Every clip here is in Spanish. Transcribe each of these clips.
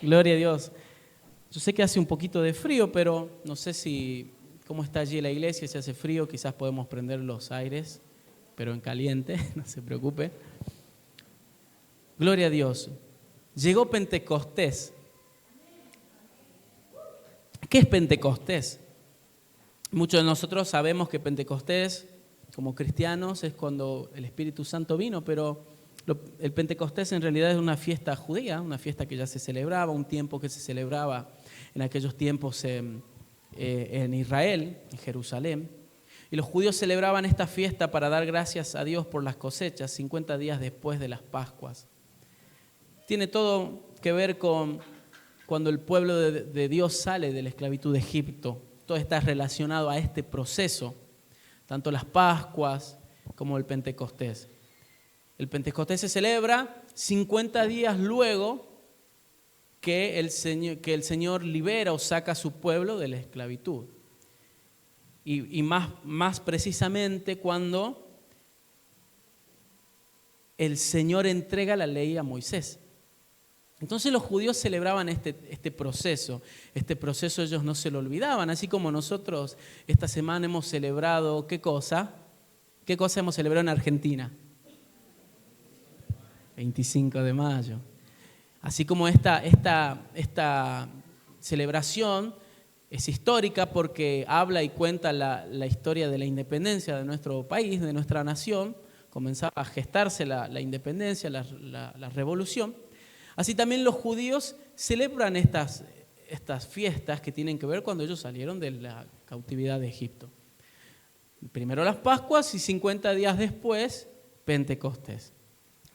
Gloria a Dios. Yo sé que hace un poquito de frío, pero no sé cómo está allí la iglesia, si hace frío, quizás podemos prender los aires, pero en caliente, no se preocupe. Gloria a Dios. Llegó Pentecostés. ¿Qué es Pentecostés? Muchos de nosotros sabemos que Pentecostés, como cristianos, es cuando el Espíritu Santo vino, pero el Pentecostés en realidad es una fiesta judía, una fiesta que ya se celebraba, un tiempo que se celebraba en aquellos tiempos en Israel, en Jerusalén. Y los judíos celebraban esta fiesta para dar gracias a Dios por las cosechas, 50 días después de las Pascuas. Tiene todo que ver con cuando el pueblo de Dios sale de la esclavitud de Egipto. Todo está relacionado a este proceso, tanto las Pascuas como el Pentecostés. El Pentecostés se celebra 50 días luego que el Señor libera o saca a su pueblo de la esclavitud. Y más precisamente cuando el Señor entrega la ley a Moisés. Entonces los judíos celebraban este proceso. Este proceso ellos no se lo olvidaban, así como nosotros esta semana hemos celebrado, ¿qué cosa? ¿Qué cosa hemos celebrado en Argentina? 25 de mayo. Así como esta celebración es histórica porque habla y cuenta la historia de la independencia de nuestro país, de nuestra nación. Comenzaba a gestarse la independencia, la revolución. Así también los judíos celebran estas fiestas que tienen que ver cuando ellos salieron de la cautividad de Egipto. Primero las Pascuas y 50 días después Pentecostés,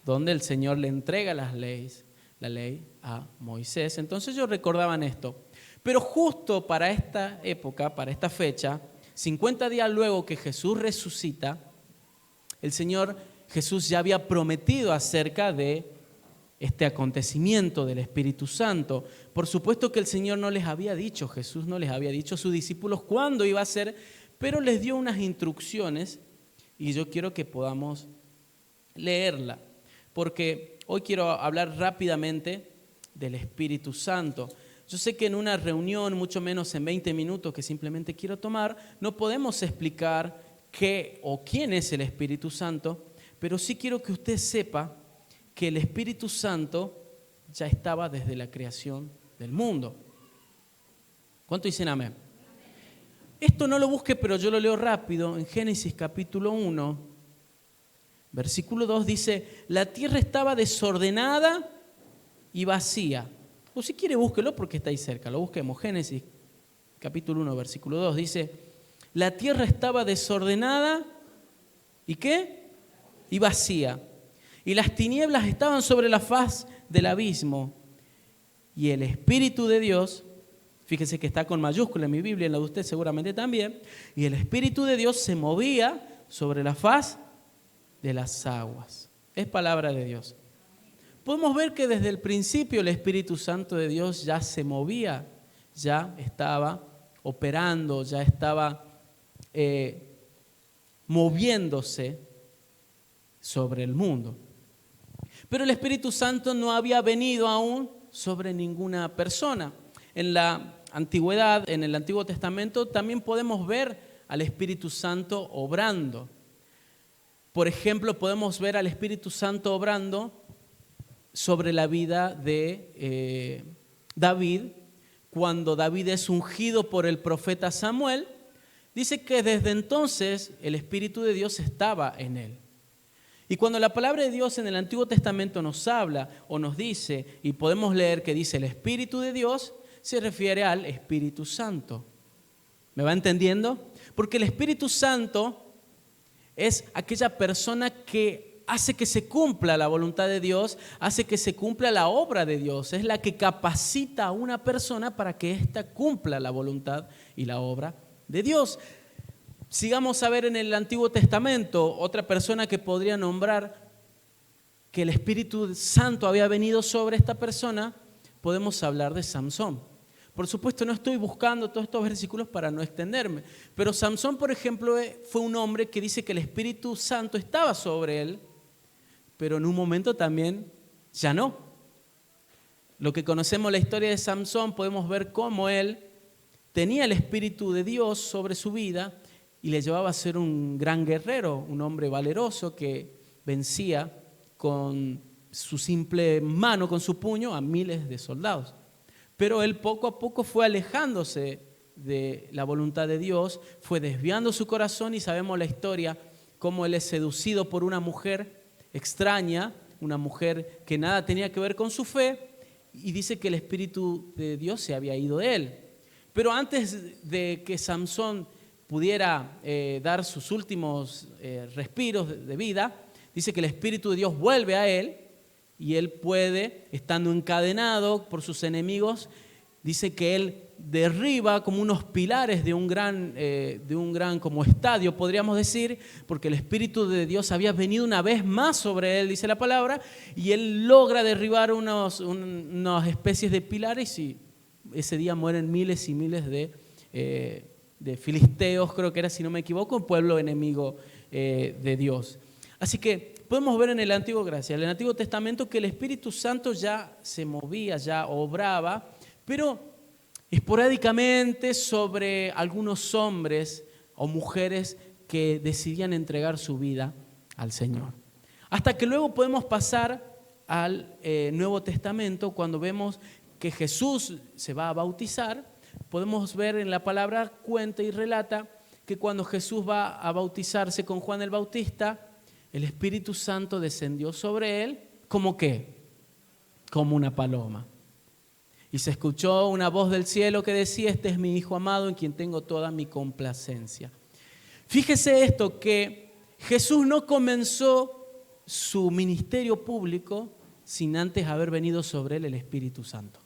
donde el Señor le entrega la ley a Moisés. Entonces ellos recordaban esto. Pero justo para esta época, para esta fecha, 50 días luego que Jesús resucita, el Señor Jesús ya había prometido acerca de este acontecimiento del Espíritu Santo. Por supuesto que el Señor no les había dicho, Jesús no les había dicho a sus discípulos cuándo iba a ser, pero les dio unas instrucciones y yo quiero que podamos leerla, porque hoy quiero hablar rápidamente del Espíritu Santo. Yo sé que en una reunión, mucho menos en 20 minutos que simplemente quiero tomar, no podemos explicar qué o quién es el Espíritu Santo, pero sí quiero que usted sepa que el Espíritu Santo ya estaba desde la creación del mundo. ¿Cuánto dicen amén? Esto no lo busque, pero yo lo leo rápido. En Génesis capítulo 1, versículo 2 dice: la tierra estaba desordenada y vacía. O si quiere búsquelo porque está ahí cerca, lo busquemos. Génesis capítulo 1, versículo 2 dice: la tierra estaba desordenada ¿y qué? Y vacía. Y las tinieblas estaban sobre la faz del abismo. Y el Espíritu de Dios, fíjese que está con mayúscula en mi Biblia, en la de usted seguramente también, y el Espíritu de Dios se movía sobre la faz de las aguas. Es palabra de Dios. Podemos ver que desde el principio el Espíritu Santo de Dios ya se movía, ya estaba operando, ya estaba moviéndose sobre el mundo. Pero el Espíritu Santo no había venido aún sobre ninguna persona. En la antigüedad, en el Antiguo Testamento, también podemos ver al Espíritu Santo obrando. Por ejemplo, podemos ver al Espíritu Santo obrando sobre la vida de David. Cuando David es ungido por el profeta Samuel, dice que desde entonces el Espíritu de Dios estaba en él. Y cuando la palabra de Dios en el Antiguo Testamento nos habla o nos dice, y podemos leer que dice el Espíritu de Dios, se refiere al Espíritu Santo. ¿Me va entendiendo? Porque el Espíritu Santo es aquella persona que hace que se cumpla la voluntad de Dios, hace que se cumpla la obra de Dios. Es la que capacita a una persona para que ésta cumpla la voluntad y la obra de Dios. Sigamos a ver en el Antiguo Testamento otra persona que podría nombrar que el Espíritu Santo había venido sobre esta persona. Podemos hablar de Samsón. Por supuesto, no estoy buscando todos estos versículos para no extenderme, pero Samsón, por ejemplo, fue un hombre que dice que el Espíritu Santo estaba sobre él, pero en un momento también ya no. lo que conocemos la historia de Samson, podemos ver cómo él tenía el Espíritu de Dios sobre su vida y le llevaba a ser un gran guerrero, un hombre valeroso que vencía con su simple mano, con su puño, a miles de soldados. Pero él poco a poco fue alejándose de la voluntad de Dios, fue desviando su corazón y sabemos la historia, cómo él es seducido por una mujer extraña, una mujer que nada tenía que ver con su fe, y dice que el Espíritu de Dios se había ido de él. Pero antes de que Samson pudiera dar sus últimos respiros de vida, dice que el Espíritu de Dios vuelve a él y él puede, estando encadenado por sus enemigos, dice que él derriba como unos pilares de un gran como estadio, podríamos decir, porque el Espíritu de Dios había venido una vez más sobre él, dice la palabra, y él logra derribar unas especies de pilares y ese día mueren miles y miles de filisteos, creo que era, si no me equivoco, un pueblo enemigo de Dios. Así que podemos ver en el Antiguo Testamento que el Espíritu Santo ya se movía, ya obraba, pero esporádicamente sobre algunos hombres o mujeres que decidían entregar su vida al Señor. Hasta que luego podemos pasar al Nuevo Testamento, cuando vemos que Jesús se va a bautizar, podemos ver en la palabra, cuenta y relata que cuando Jesús va a bautizarse con Juan el Bautista, el Espíritu Santo descendió sobre él, ¿como qué? Como una paloma. Y se escuchó una voz del cielo que decía: este es mi Hijo amado en quien tengo toda mi complacencia. Fíjese esto, que Jesús no comenzó su ministerio público sin antes haber venido sobre él el Espíritu Santo.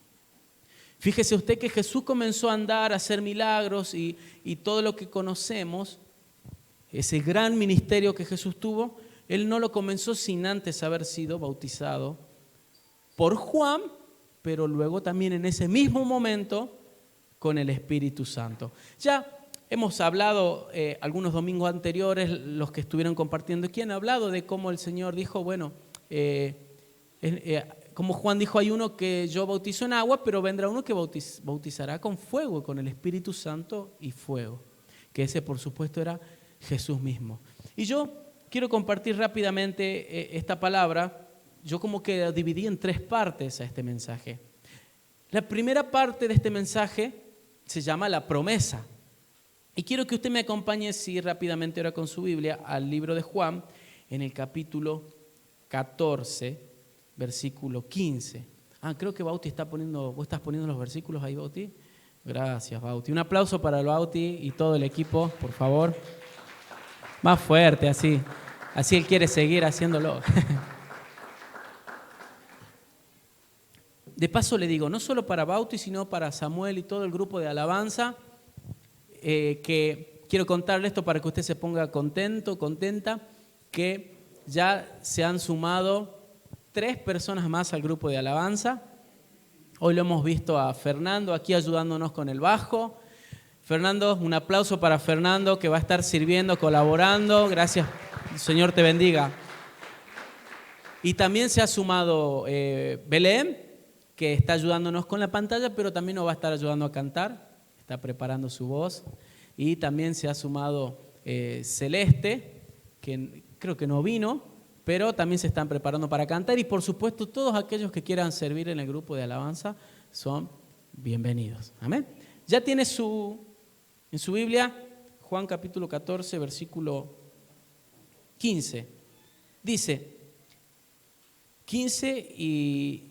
Fíjese usted que Jesús comenzó a andar, a hacer milagros y todo lo que conocemos, ese gran ministerio que Jesús tuvo, él no lo comenzó sin antes haber sido bautizado por Juan, pero luego también en ese mismo momento con el Espíritu Santo. Ya hemos hablado algunos domingos anteriores, los que estuvieron compartiendo aquí han hablado de cómo el Señor dijo, bueno, como Juan dijo, hay uno que yo bautizo en agua, pero vendrá uno que bautizará con fuego, con el Espíritu Santo y fuego, que ese por supuesto era Jesús mismo. Y yo quiero compartir rápidamente esta palabra. Yo como que dividí en 3 partes a este mensaje. La primera parte de este mensaje se llama la promesa. Y quiero que usted me acompañe, sí, rápidamente ahora con su Biblia, al libro de Juan, en el capítulo 14, versículo 15. Creo que Bauti vos estás poniendo los versículos ahí, Bauti. Gracias, Bauti. Un aplauso para el Bauti y todo el equipo, por favor. Más fuerte, así él quiere seguir haciéndolo. De paso le digo, no solo para Bauti, sino para Samuel y todo el grupo de alabanza, que quiero contarle esto para que usted se ponga contento, contenta, que ya se han sumado 3 personas más al grupo de alabanza. Hoy lo hemos visto a Fernando aquí ayudándonos con el bajo. Fernando, un aplauso para Fernando, que va a estar sirviendo, colaborando. Gracias, el Señor te bendiga. Y también se ha sumado Belén, que está ayudándonos con la pantalla, pero también nos va a estar ayudando a cantar, está preparando su voz. Y también se ha sumado Celeste, que creo que no vino, pero también se están preparando para cantar. Y por supuesto, todos aquellos que quieran servir en el grupo de alabanza son bienvenidos. Amén. Ya tiene en su Biblia, Juan capítulo 14, versículo 15. Dice, 15 y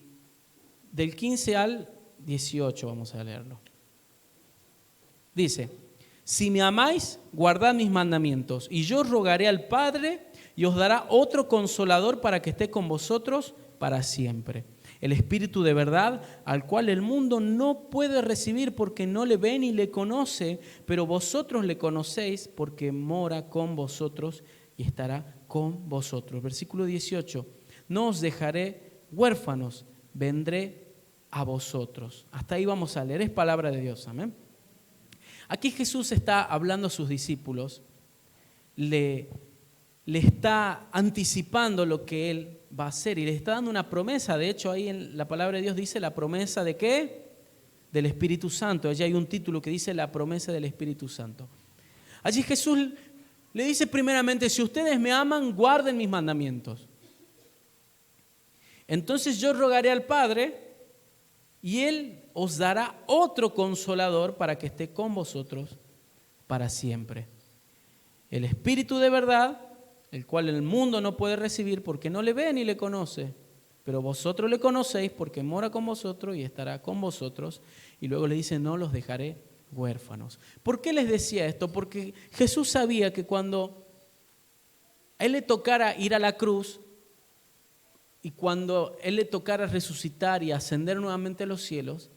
del 15 al 18 vamos a leerlo. Dice, si me amáis, guardad mis mandamientos, y yo rogaré al Padre y os dará otro consolador para que esté con vosotros para siempre. El Espíritu de verdad, al cual el mundo no puede recibir porque no le ve ni le conoce, pero vosotros le conocéis porque mora con vosotros y estará con vosotros. Versículo 18, no os dejaré huérfanos, vendré a vosotros. Hasta ahí vamos a leer, es palabra de Dios, amén. Aquí Jesús está hablando a sus discípulos, le está anticipando lo que Él va a hacer. Y les está dando una promesa. De hecho, ahí en la palabra de Dios dice la promesa ¿de qué? Del Espíritu Santo. Allí hay un título que dice la promesa del Espíritu Santo. Allí Jesús le dice primeramente, si ustedes me aman, guarden mis mandamientos. Entonces yo rogaré al Padre y Él os dará otro consolador para que esté con vosotros para siempre. El Espíritu de verdad, el cual el mundo no puede recibir porque no le ve ni le conoce, pero vosotros le conocéis porque mora con vosotros y estará con vosotros. Y luego le dice, no los dejaré huérfanos. ¿Por qué les decía esto? Porque Jesús sabía que cuando a Él le tocara ir a la cruz y cuando Él le tocara resucitar y ascender nuevamente a los cielos,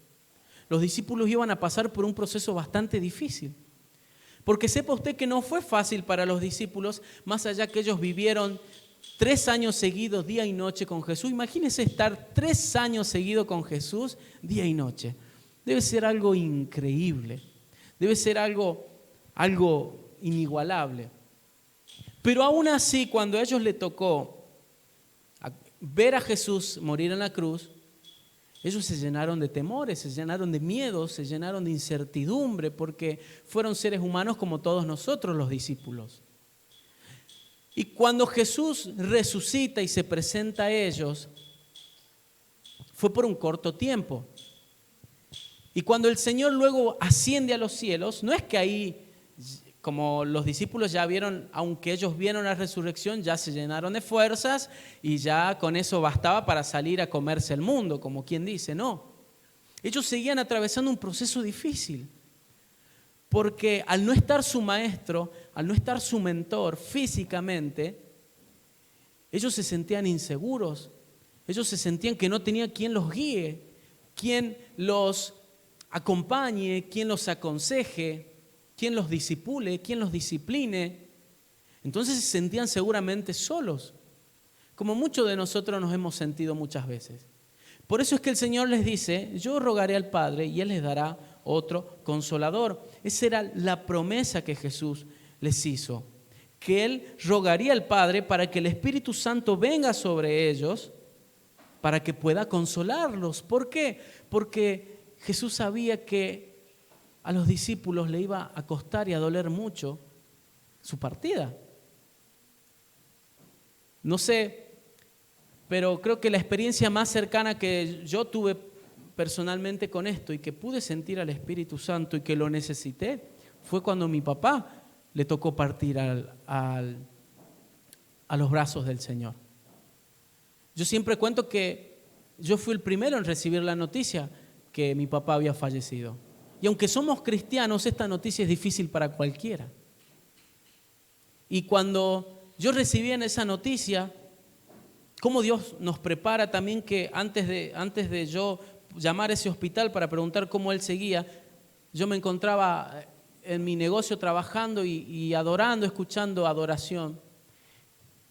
los discípulos iban a pasar por un proceso bastante difícil. Porque sepa usted que no fue fácil para los discípulos, más allá que ellos vivieron 3 años seguidos, día y noche con Jesús. Imagínense estar 3 años seguidos con Jesús, día y noche. Debe ser algo increíble, debe ser algo inigualable. Pero aún así, cuando a ellos les tocó ver a Jesús morir en la cruz, ellos se llenaron de temores, se llenaron de miedos, se llenaron de incertidumbre, porque fueron seres humanos como todos nosotros los discípulos. Y cuando Jesús resucita y se presenta a ellos, fue por un corto tiempo. Y cuando el Señor luego asciende a los cielos, no es que ahí, como los discípulos ya vieron, aunque ellos vieron la resurrección, ya se llenaron de fuerzas y ya con eso bastaba para salir a comerse el mundo, como quien dice, no. Ellos seguían atravesando un proceso difícil, porque al no estar su maestro, al no estar su mentor físicamente, ellos se sentían inseguros, ellos se sentían que no tenía quien los guíe, quien los acompañe, quien los aconseje, quien los disipule, quien los discipline. Entonces se sentían seguramente solos, como muchos de nosotros nos hemos sentido muchas veces. Por eso es que el Señor les dice, yo rogaré al Padre y Él les dará otro consolador. Esa era la promesa que Jesús les hizo, que Él rogaría al Padre para que el Espíritu Santo venga sobre ellos, para que pueda consolarlos. ¿Por qué? Porque Jesús sabía que a los discípulos le iba a costar y a doler mucho su partida. No sé, pero creo que la experiencia más cercana que yo tuve personalmente con esto y que pude sentir al Espíritu Santo y que lo necesité fue cuando mi papá le tocó partir a los brazos del Señor. Yo siempre cuento que yo fui el primero en recibir la noticia que mi papá había fallecido. Y aunque somos cristianos, esta noticia es difícil para cualquiera. Y cuando yo recibí en esa noticia, cómo Dios nos prepara también que antes de yo llamar a ese hospital para preguntar cómo él seguía, yo me encontraba en mi negocio trabajando y adorando, escuchando adoración.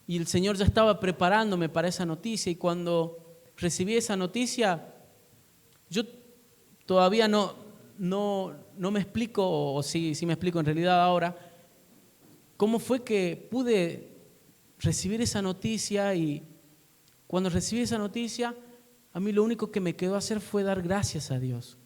Y el Señor ya estaba preparándome para esa noticia. Y cuando recibí esa noticia, yo todavía no me explico, o sí me explico en realidad ahora, cómo fue que pude recibir esa noticia. Y cuando recibí esa noticia, a mí lo único que me quedó hacer fue dar gracias a Dios.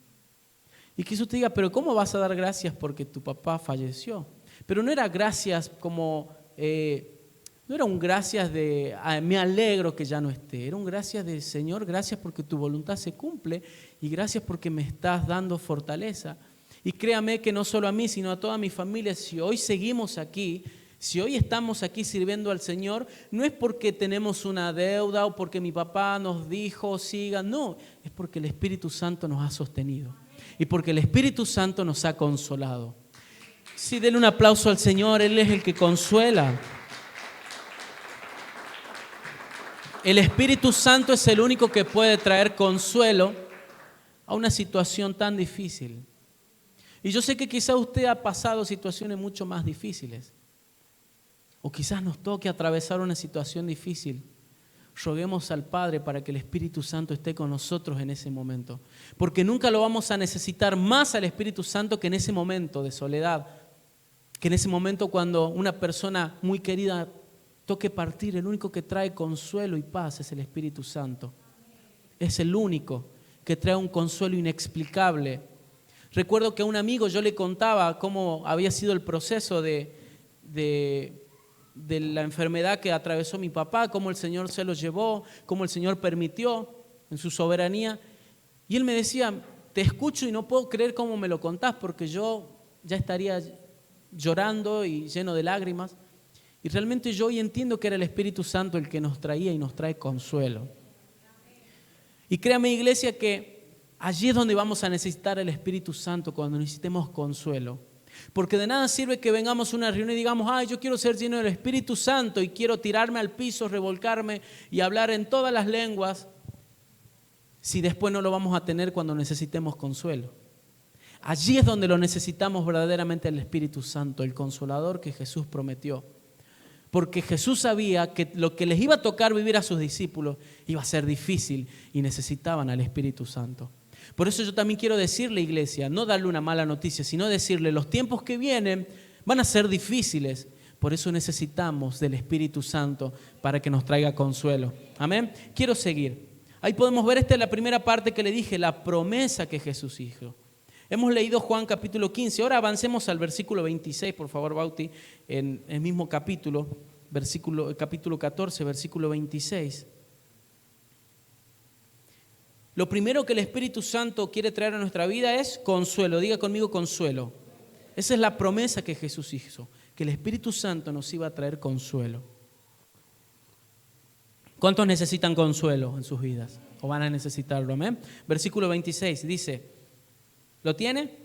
Y que usted diga, pero ¿cómo vas a dar gracias porque tu papá falleció? Pero no era gracias como, no era un gracias de me alegro que ya no esté. Era un gracias de Señor, gracias porque tu voluntad se cumple y gracias porque me estás dando fortaleza. Y créame que no solo a mí, sino a toda mi familia, si hoy seguimos aquí, si hoy estamos aquí sirviendo al Señor, no es porque tenemos una deuda o porque mi papá nos dijo sigan, no, es porque el Espíritu Santo nos ha sostenido y porque el Espíritu Santo nos ha consolado. Sí, denle un aplauso al Señor, Él es el que consuela. El Espíritu Santo es el único que puede traer consuelo a una situación tan difícil. Y yo sé que quizás usted ha pasado situaciones mucho más difíciles. O quizás nos toque atravesar una situación difícil. Roguemos al Padre para que el Espíritu Santo esté con nosotros en ese momento. Porque nunca lo vamos a necesitar más al Espíritu Santo que en ese momento de soledad. Que en ese momento cuando una persona muy querida toque partir, el único que trae consuelo y paz es el Espíritu Santo. Es el único que trae un consuelo inexplicable. Recuerdo que a un amigo yo le contaba cómo había sido el proceso de la enfermedad que atravesó mi papá, cómo el Señor se lo llevó, cómo el Señor permitió en su soberanía. Y él me decía, te escucho y no puedo creer cómo me lo contás, porque yo ya estaría llorando y lleno de lágrimas. Y realmente yo hoy entiendo que era el Espíritu Santo el que nos traía y nos trae consuelo. Y créame, iglesia, que allí es donde vamos a necesitar el Espíritu Santo cuando necesitemos consuelo. Porque de nada sirve que vengamos a una reunión y digamos, ay, yo quiero ser lleno del Espíritu Santo y quiero tirarme al piso, revolcarme y hablar en todas las lenguas, si después no lo vamos a tener cuando necesitemos consuelo. Allí es donde lo necesitamos verdaderamente el Espíritu Santo, el Consolador que Jesús prometió. Porque Jesús sabía que lo que les iba a tocar vivir a sus discípulos iba a ser difícil y necesitaban al Espíritu Santo. Por eso yo también quiero decirle, iglesia, no darle una mala noticia, sino decirle, los tiempos que vienen van a ser difíciles. Por eso necesitamos del Espíritu Santo para que nos traiga consuelo. Amén. Quiero seguir. Ahí podemos ver, esta es la primera parte que le dije, la promesa que Jesús hizo. Hemos leído Juan capítulo 15. Ahora avancemos al versículo 26, por favor, Bauti, en el mismo capítulo, capítulo 14, versículo 26. Lo primero que el Espíritu Santo quiere traer a nuestra vida es consuelo. Diga conmigo, consuelo. Esa es la promesa que Jesús hizo, que el Espíritu Santo nos iba a traer consuelo. ¿Cuántos necesitan consuelo en sus vidas? ¿O van a necesitarlo? Amén. Versículo 26 dice, ¿lo tiene?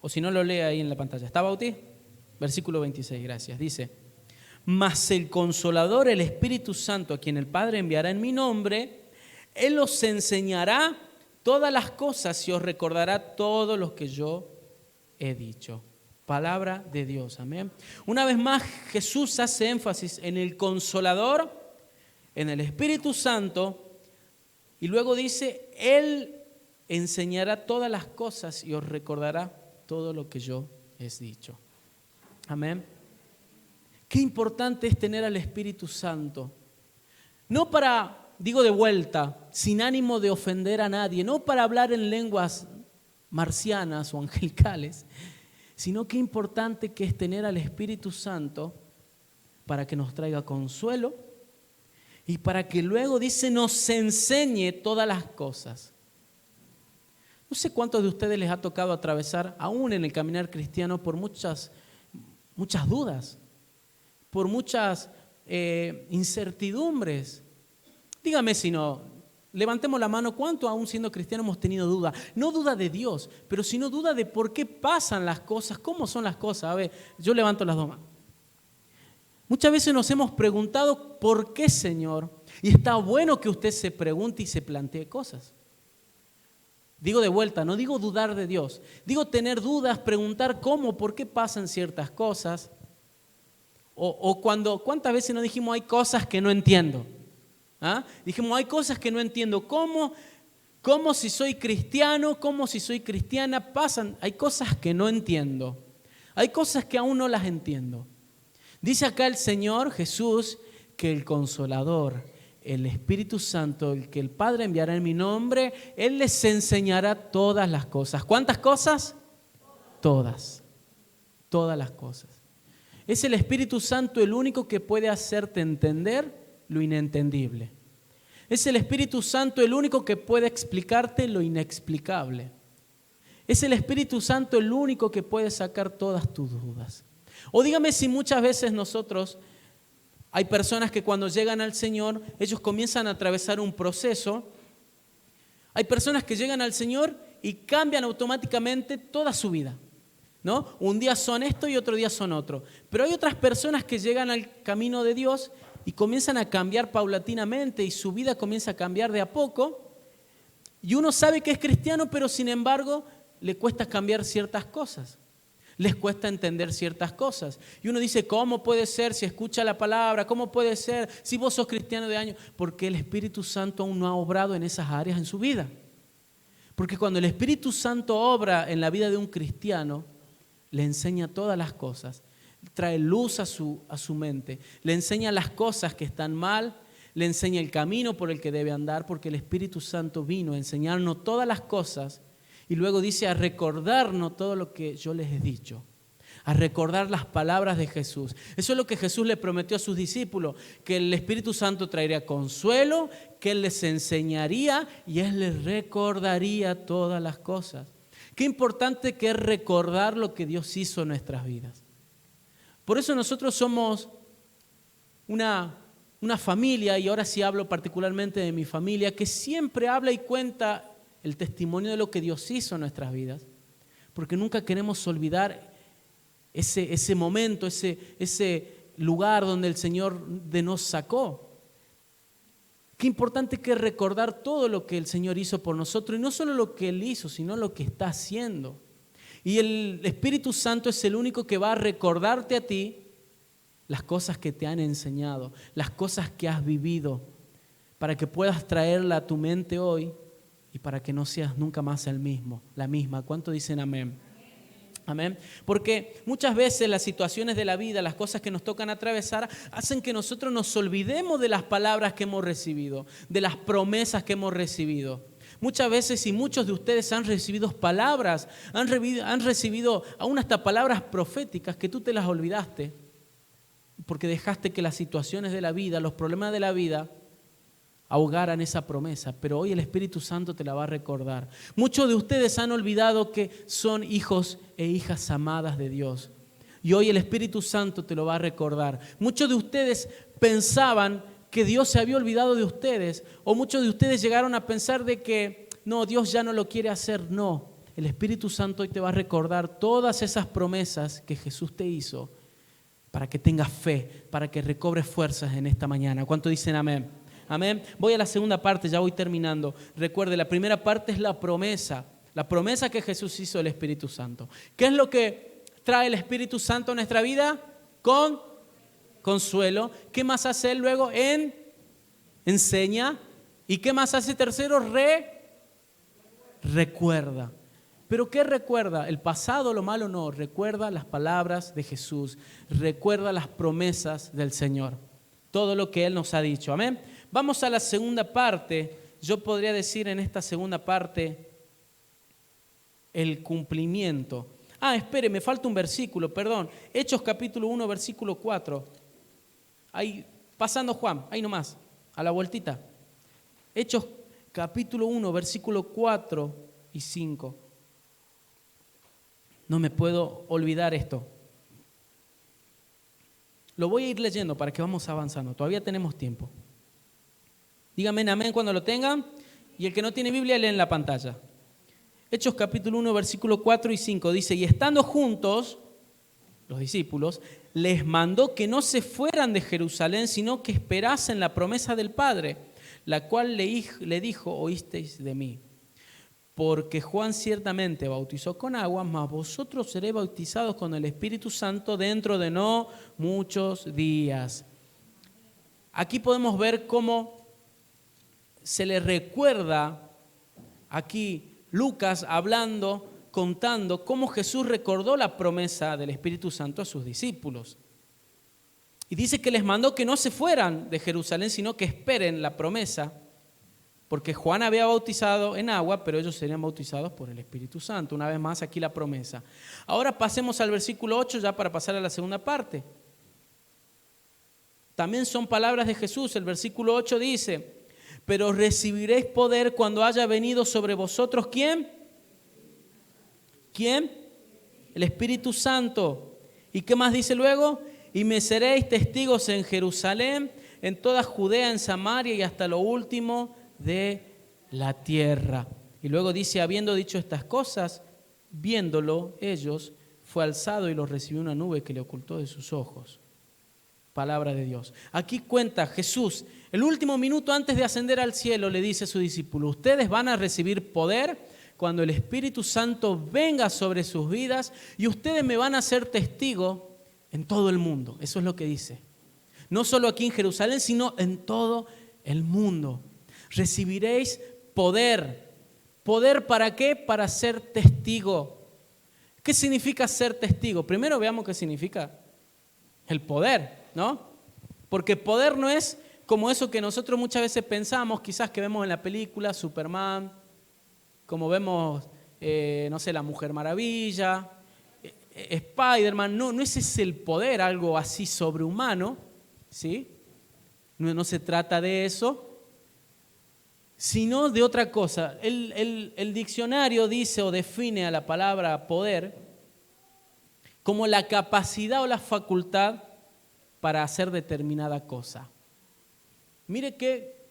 O si no, lo lee ahí en la pantalla. ¿Está, Bauti? Versículo 26, gracias. Dice, mas el Consolador, el Espíritu Santo, a quien el Padre enviará en mi nombre, Él os enseñará todas las cosas y os recordará todo lo que yo he dicho. Palabra de Dios, amén. Una vez más, Jesús hace énfasis en el Consolador, en el Espíritu Santo, y luego dice, Él enseñará todas las cosas y os recordará todo lo que yo he dicho. Amén. Qué importante es tener al Espíritu Santo. No para, digo de vuelta, sin ánimo de ofender a nadie, no para hablar en lenguas marcianas o angelicales, sino qué importante que es tener al Espíritu Santo para que nos traiga consuelo y para que luego, dice, nos enseñe todas las cosas. No sé cuántos de ustedes les ha tocado atravesar, aún en el caminar cristiano, por muchas dudas, por muchas incertidumbres. Dígame si no, levantemos la mano, ¿cuánto aún siendo cristianos hemos tenido duda? No duda de Dios, pero sino duda de por qué pasan las cosas, cómo son las cosas. A ver, yo levanto las dos manos. Muchas veces nos hemos preguntado, ¿por qué, Señor? Y está bueno que usted se pregunte y se plantee cosas. Digo de vuelta, no digo dudar de Dios. Digo tener dudas, preguntar cómo, por qué pasan ciertas cosas. ¿Cuántas veces nos dijimos hay cosas que no entiendo? ¿Ah? Dijimos hay cosas que no entiendo. ¿Cómo si soy cristiano? ¿Cómo si soy cristiana? Hay cosas que no entiendo. Hay cosas que aún no las entiendo. Dice acá el Señor Jesús que el Consolador, el Espíritu Santo, el que el Padre enviará en mi nombre, Él les enseñará todas las cosas. ¿Cuántas cosas? Todas. Todas las cosas. Es el Espíritu Santo el único que puede hacerte entender lo inentendible. Es el Espíritu Santo el único que puede explicarte lo inexplicable. Es el Espíritu Santo el único que puede sacar todas tus dudas. O dígame si muchas veces hay personas que cuando llegan al Señor, ellos comienzan a atravesar un proceso. Hay personas que llegan al Señor y cambian automáticamente toda su vida, ¿no? Un día son esto y otro día son otro. Pero hay otras personas que llegan al camino de Dios y comienzan a cambiar paulatinamente y su vida comienza a cambiar de a poco. Y uno sabe que es cristiano, pero sin embargo le cuesta cambiar ciertas cosas. Les cuesta entender ciertas cosas. Y uno dice, ¿cómo puede ser si escucha la palabra? ¿Cómo puede ser si vos sos cristiano de años? Porque el Espíritu Santo aún no ha obrado en esas áreas en su vida. Porque cuando el Espíritu Santo obra en la vida de un cristiano, le enseña todas las cosas. trae luz a su mente, le enseña las cosas que están mal, le enseña el camino por el que debe andar, porque el Espíritu Santo vino a enseñarnos todas las cosas y luego dice a recordarnos todo lo que yo les he dicho, a recordar las palabras de Jesús. Eso es lo que Jesús le prometió a sus discípulos, que el Espíritu Santo traería consuelo, que Él les enseñaría y Él les recordaría todas las cosas. Qué importante que es recordar lo que Dios hizo en nuestras vidas. Por eso nosotros somos una familia, y ahora sí hablo particularmente de mi familia, que siempre habla y cuenta el testimonio de lo que Dios hizo en nuestras vidas, porque nunca queremos olvidar ese momento, ese lugar donde el Señor nos sacó. Qué importante que es recordar todo lo que el Señor hizo por nosotros, y no solo lo que Él hizo, sino lo que está haciendo. Y el Espíritu Santo es el único que va a recordarte a ti las cosas que te han enseñado, las cosas que has vivido, para que puedas traerla a tu mente hoy y para que no seas nunca más la misma. ¿Cuánto dicen amén? Amén. Porque muchas veces las situaciones de la vida, las cosas que nos tocan atravesar, hacen que nosotros nos olvidemos de las palabras que hemos recibido, de las promesas que hemos recibido. Muchas veces, y muchos de ustedes han recibido palabras, han recibido aún hasta palabras proféticas que tú te las olvidaste, porque dejaste que las situaciones de la vida, los problemas de la vida, ahogaran esa promesa. Pero hoy el Espíritu Santo te la va a recordar. Muchos de ustedes han olvidado que son hijos e hijas amadas de Dios, y hoy el Espíritu Santo te lo va a recordar. Muchos de ustedes pensaban que Dios se había olvidado de ustedes, o muchos de ustedes llegaron a pensar de que no, Dios ya no lo quiere hacer. No, el Espíritu Santo hoy te va a recordar todas esas promesas que Jesús te hizo, para que tengas fe, para que recobres fuerzas en esta mañana. ¿Cuánto dicen amén? Amén. Voy a la segunda parte, ya voy terminando. Recuerde, la primera parte es la promesa que Jesús hizo del Espíritu Santo. ¿Qué es lo que trae el Espíritu Santo a nuestra vida? Consuelo. ¿Qué más hace Él luego? Enseña. ¿Y qué más hace tercero? Recuerda. ¿Pero qué recuerda? El pasado, lo malo no. Recuerda las palabras de Jesús. Recuerda las promesas del Señor. Todo lo que Él nos ha dicho. Amén. Vamos a la segunda parte. Yo podría decir en esta segunda parte el cumplimiento. Espere, me falta un versículo, perdón. Hechos capítulo 1, versículo 4. Ahí, pasando Juan, ahí nomás, a la vueltita. Hechos capítulo 1, versículo 4 y 5. No me puedo olvidar esto. Lo voy a ir leyendo para que vamos avanzando. Todavía tenemos tiempo. Díganme amén cuando lo tengan. Y el que no tiene Biblia, lee en la pantalla. Hechos capítulo 1, versículo 4 y 5. Dice, y estando juntos, los discípulos, les mandó que no se fueran de Jerusalén, sino que esperasen la promesa del Padre, la cual le dijo, oísteis de mí. Porque Juan ciertamente bautizó con agua, mas vosotros seréis bautizados con el Espíritu Santo dentro de no muchos días. Aquí podemos ver cómo se le recuerda, aquí Lucas hablando, contando cómo Jesús recordó la promesa del Espíritu Santo a sus discípulos. Y dice que les mandó que no se fueran de Jerusalén, sino que esperen la promesa. Porque Juan había bautizado en agua, pero ellos serían bautizados por el Espíritu Santo. Una vez más, aquí la promesa. Ahora pasemos al versículo 8 ya para pasar a la segunda parte. También son palabras de Jesús. El versículo 8 dice, pero recibiréis poder cuando haya venido sobre vosotros, ¿quién? ¿Quién? El Espíritu Santo. ¿Y qué más dice luego? Y me seréis testigos en Jerusalén, en toda Judea, en Samaria y hasta lo último de la tierra. Y luego dice, habiendo dicho estas cosas, viéndolo ellos, fue alzado y lo recibió una nube que le ocultó de sus ojos. Palabra de Dios. Aquí cuenta Jesús, el último minuto antes de ascender al cielo, le dice a sus discípulos, ustedes van a recibir poder cuando el Espíritu Santo venga sobre sus vidas y ustedes me van a ser testigos en todo el mundo. Eso es lo que dice. No solo aquí en Jerusalén, sino en todo el mundo. Recibiréis poder. ¿Poder para qué? Para ser testigo. ¿Qué significa ser testigo? Primero veamos qué significa el poder, ¿no? Porque poder no es como eso que nosotros muchas veces pensamos, quizás que vemos en la película Superman, como vemos, no sé, la Mujer Maravilla, Spider-Man. No, no ese es el poder, algo así sobrehumano, ¿sí? No se trata de eso, sino de otra cosa. El diccionario dice o define a la palabra poder como la capacidad o la facultad para hacer determinada cosa. Mire qué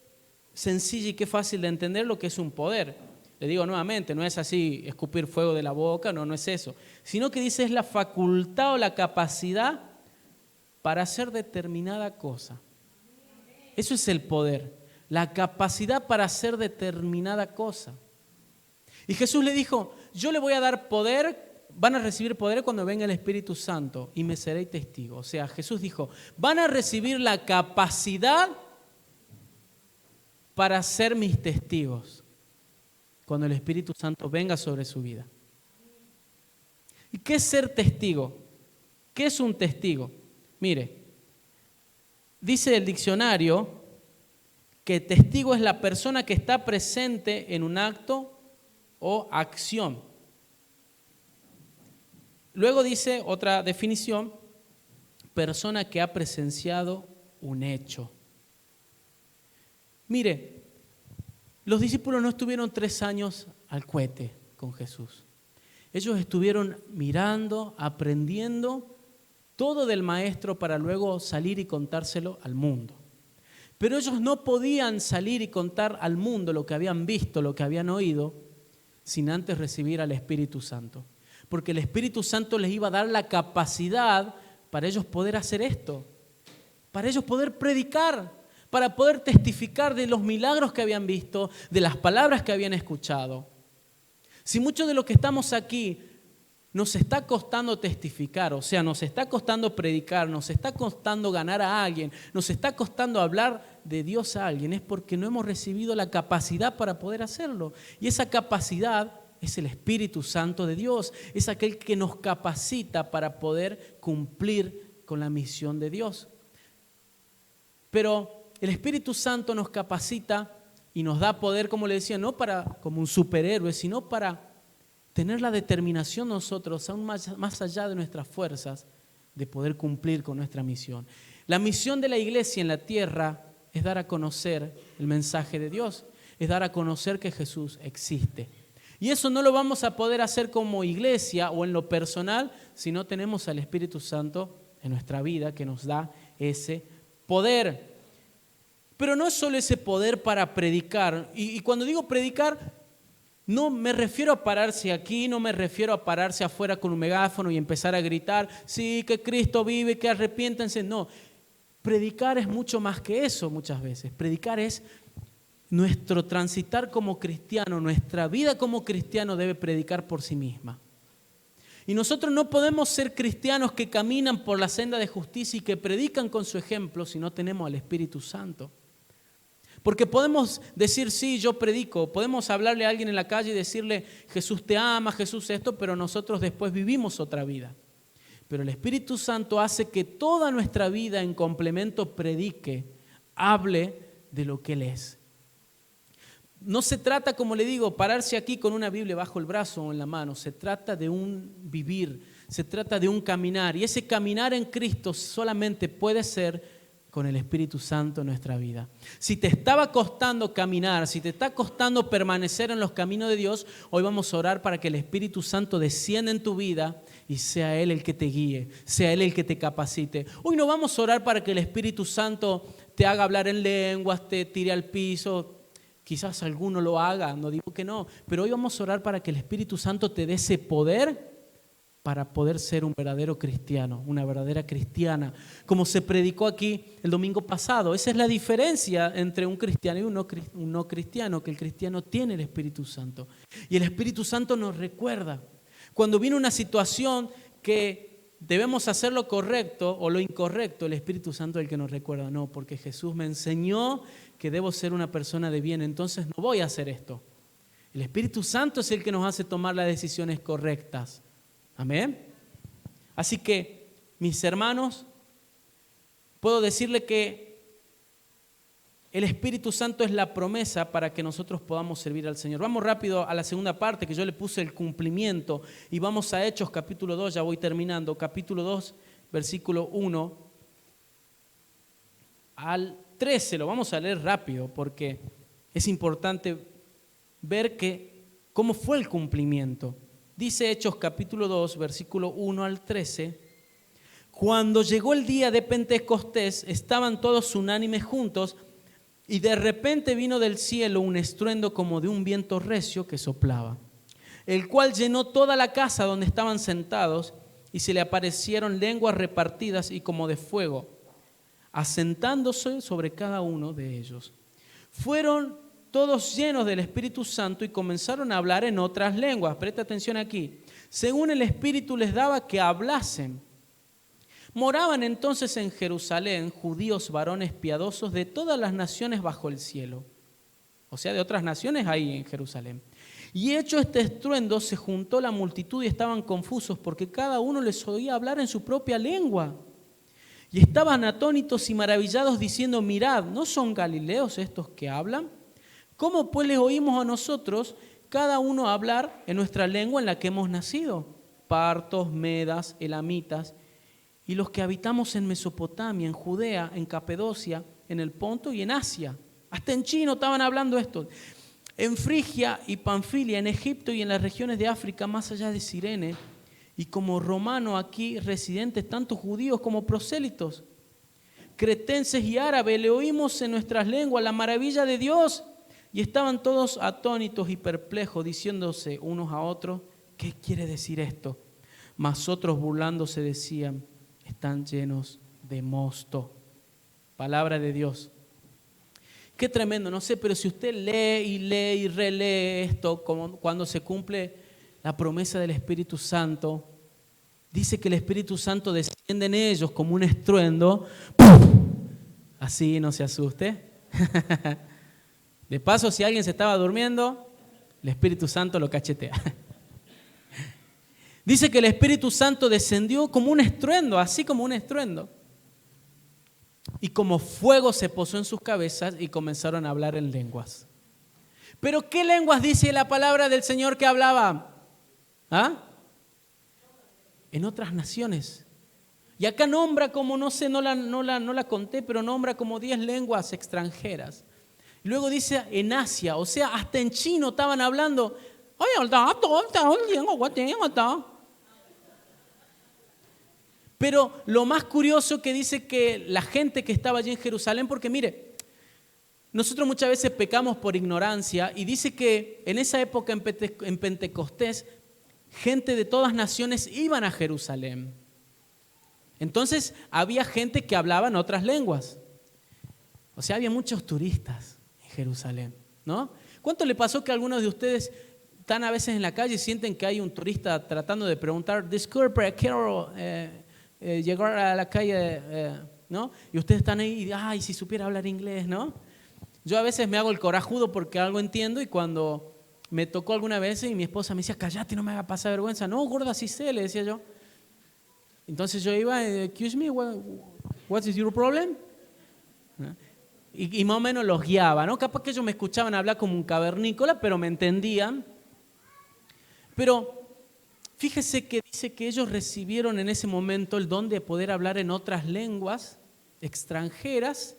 sencillo y qué fácil de entender lo que es un poder. Le digo nuevamente, no es así escupir fuego de la boca, no es eso, sino que dice es la facultad o la capacidad para hacer determinada cosa. Eso es el poder, la capacidad para hacer determinada cosa. Y Jesús le dijo, yo le voy a dar poder, van a recibir poder cuando venga el Espíritu Santo y me seréis testigos. O sea, Jesús dijo, van a recibir la capacidad para ser mis testigos cuando el Espíritu Santo venga sobre su vida. ¿Y qué es ser testigo? ¿Qué es un testigo? Mire, dice el diccionario que testigo es la persona que está presente en un acto o acción. Luego dice otra definición, persona que ha presenciado un hecho. Mire, los discípulos no estuvieron 3 años al cohete con Jesús. Ellos estuvieron mirando, aprendiendo todo del maestro para luego salir y contárselo al mundo. Pero ellos no podían salir y contar al mundo lo que habían visto, lo que habían oído, sin antes recibir al Espíritu Santo. Porque el Espíritu Santo les iba a dar la capacidad para ellos poder hacer esto, para ellos poder predicar, para poder testificar de los milagros que habían visto, de las palabras que habían escuchado. Si muchos de los que estamos aquí nos está costando testificar, o sea, nos está costando predicar, nos está costando ganar a alguien, nos está costando hablar de Dios a alguien, es porque no hemos recibido la capacidad para poder hacerlo. Y esa capacidad es el Espíritu Santo de Dios, es aquel que nos capacita para poder cumplir con la misión de Dios. Pero el Espíritu Santo nos capacita y nos da poder, como le decía, no para como un superhéroe, sino para tener la determinación nosotros, aún más allá de nuestras fuerzas, de poder cumplir con nuestra misión. La misión de la iglesia en la tierra es dar a conocer el mensaje de Dios, es dar a conocer que Jesús existe. Y eso no lo vamos a poder hacer como iglesia o en lo personal si no tenemos al Espíritu Santo en nuestra vida que nos da ese poder. Pero no es solo ese poder para predicar. Y cuando digo predicar, no me refiero a pararse aquí, no me refiero a pararse afuera con un megáfono y empezar a gritar, sí, que Cristo vive, que arrepiéntense. No, predicar es mucho más que eso muchas veces. Predicar es nuestro transitar como cristiano, nuestra vida como cristiano debe predicar por sí misma. Y nosotros no podemos ser cristianos que caminan por la senda de justicia y que predican con su ejemplo si no tenemos al Espíritu Santo. Porque podemos decir, sí, yo predico, podemos hablarle a alguien en la calle y decirle, Jesús te ama, Jesús esto, pero nosotros después vivimos otra vida. Pero el Espíritu Santo hace que toda nuestra vida en complemento predique, hable de lo que Él es. No se trata, como le digo, pararse aquí con una Biblia bajo el brazo o en la mano, se trata de un vivir, se trata de un caminar, y ese caminar en Cristo solamente puede ser con el Espíritu Santo en nuestra vida. Si te estaba costando caminar, si te está costando permanecer en los caminos de Dios, hoy vamos a orar para que el Espíritu Santo descienda en tu vida y sea Él el que te guíe, sea Él el que te capacite. Hoy no vamos a orar para que el Espíritu Santo te haga hablar en lenguas, te tire al piso. Quizás alguno lo haga, no digo que no, pero hoy vamos a orar para que el Espíritu Santo te dé ese poder para poder ser un verdadero cristiano, una verdadera cristiana, como se predicó aquí el domingo pasado. Esa es la diferencia entre un cristiano y un no cristiano, que el cristiano tiene el Espíritu Santo. Y el Espíritu Santo nos recuerda. Cuando viene una situación que debemos hacer lo correcto o lo incorrecto, el Espíritu Santo es el que nos recuerda. No, porque Jesús me enseñó que debo ser una persona de bien, entonces no voy a hacer esto. El Espíritu Santo es el que nos hace tomar las decisiones correctas. Amén. Así que, mis hermanos, puedo decirle que el Espíritu Santo es la promesa para que nosotros podamos servir al Señor. Vamos rápido a la segunda parte, que yo le puse el cumplimiento, y vamos a Hechos capítulo 2, ya voy terminando, capítulo 2, versículo 1 al 13, lo vamos a leer rápido porque es importante ver cómo fue el cumplimiento. Dice Hechos capítulo 2, versículo 1 al 13, cuando llegó el día de Pentecostés, estaban todos unánimes juntos, y de repente vino del cielo un estruendo como de un viento recio que soplaba, el cual llenó toda la casa donde estaban sentados, y se le aparecieron lenguas repartidas y como de fuego, asentándose sobre cada uno de ellos. Fueron todos llenos del Espíritu Santo y comenzaron a hablar en otras lenguas. Presta atención aquí. Según el Espíritu les daba que hablasen. Moraban entonces en Jerusalén judíos varones piadosos de todas las naciones bajo el cielo. O sea, de otras naciones ahí en Jerusalén. Y hecho este estruendo, se juntó la multitud y estaban confusos porque cada uno les oía hablar en su propia lengua. Y estaban atónitos y maravillados diciendo, mirad, ¿no son galileos estos que hablan? ¿Cómo pues les oímos a nosotros cada uno hablar en nuestra lengua en la que hemos nacido? Partos, medas, elamitas, y los que habitamos en Mesopotamia, en Judea, en Capadocia, en el Ponto y en Asia. Hasta en chino estaban hablando esto. En Frigia y Panfilia, en Egipto y en las regiones de África, más allá de Cirene, y como romano aquí residentes, tanto judíos como prosélitos, cretenses y árabes, le oímos en nuestras lenguas la maravilla de Dios. Y estaban todos atónitos y perplejos, diciéndose unos a otros, ¿qué quiere decir esto? Mas otros burlándose decían, están llenos de mosto. Palabra de Dios. Qué tremendo, no sé, pero si usted lee y relee esto, como cuando se cumple la promesa del Espíritu Santo, dice que el Espíritu Santo desciende en ellos como un estruendo. Así, no se asuste. De paso, si alguien se estaba durmiendo, el Espíritu Santo lo cachetea. Dice que el Espíritu Santo descendió como un estruendo, así como un estruendo. Y como fuego se posó en sus cabezas y comenzaron a hablar en lenguas. ¿Pero qué lenguas dice la palabra del Señor que hablaba? ¿Ah? En otras naciones. Y acá nombra como, no sé, no la conté, pero nombra como 10 lenguas extranjeras. Luego dice en Asia, o sea, hasta en chino estaban hablando. Pero lo más curioso que dice que la gente que estaba allí en Jerusalén, porque mire, nosotros muchas veces pecamos por ignorancia y dice que en esa época en Pentecostés, gente de todas naciones iban a Jerusalén. Entonces había gente que hablaba en otras lenguas. O sea, había muchos turistas en Jerusalén, ¿no? ¿Cuánto le pasó que algunos de ustedes están a veces en la calle y sienten que hay un turista tratando de preguntar, disculpe, quiero llegar a la calle, ¿no? Y ustedes están ahí y, ay, si supiera hablar inglés, ¿no? Yo a veces me hago el corajudo porque algo entiendo y cuando me tocó alguna vez y mi esposa me decía, cállate, no me haga pasar vergüenza. No, gorda, sí sé, le decía yo. Entonces yo iba, excuse me, what is your problem? ¿No? Y más o menos los guiaba, ¿no? Capaz que ellos me escuchaban hablar como un cavernícola, pero me entendían. Pero fíjese que dice que ellos recibieron en ese momento el don de poder hablar en otras lenguas extranjeras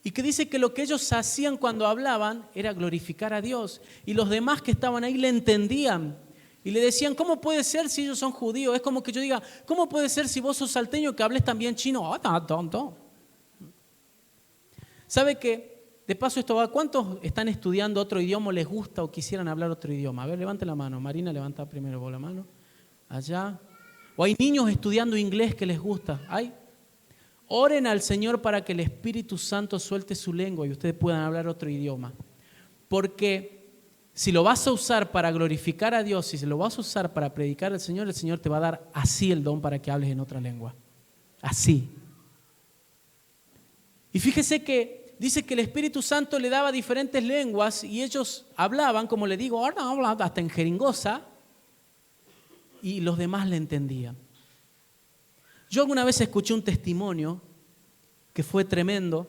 y que dice que lo que ellos hacían cuando hablaban era glorificar a Dios y los demás que estaban ahí le entendían y le decían, ¿cómo puede ser si ellos son judíos? Es como que yo diga, ¿cómo puede ser si vos sos salteño que hables también chino? ¿Sabe qué? De paso esto va, ¿cuántos están estudiando otro idioma, les gusta o quisieran hablar otro idioma? A ver, levante la mano. Marina, levanta primero vos la mano. Allá. O hay niños estudiando inglés que les gusta. ¿Hay? Oren al Señor para que el Espíritu Santo suelte su lengua y ustedes puedan hablar otro idioma. Porque si lo vas a usar para glorificar a Dios, si lo vas a usar para predicar al Señor, el Señor te va a dar así el don para que hables en otra lengua. Así. Y fíjese que dice que el Espíritu Santo le daba diferentes lenguas y ellos hablaban, como le digo, hasta en jeringosa y los demás le entendían. Yo alguna vez escuché un testimonio que fue tremendo,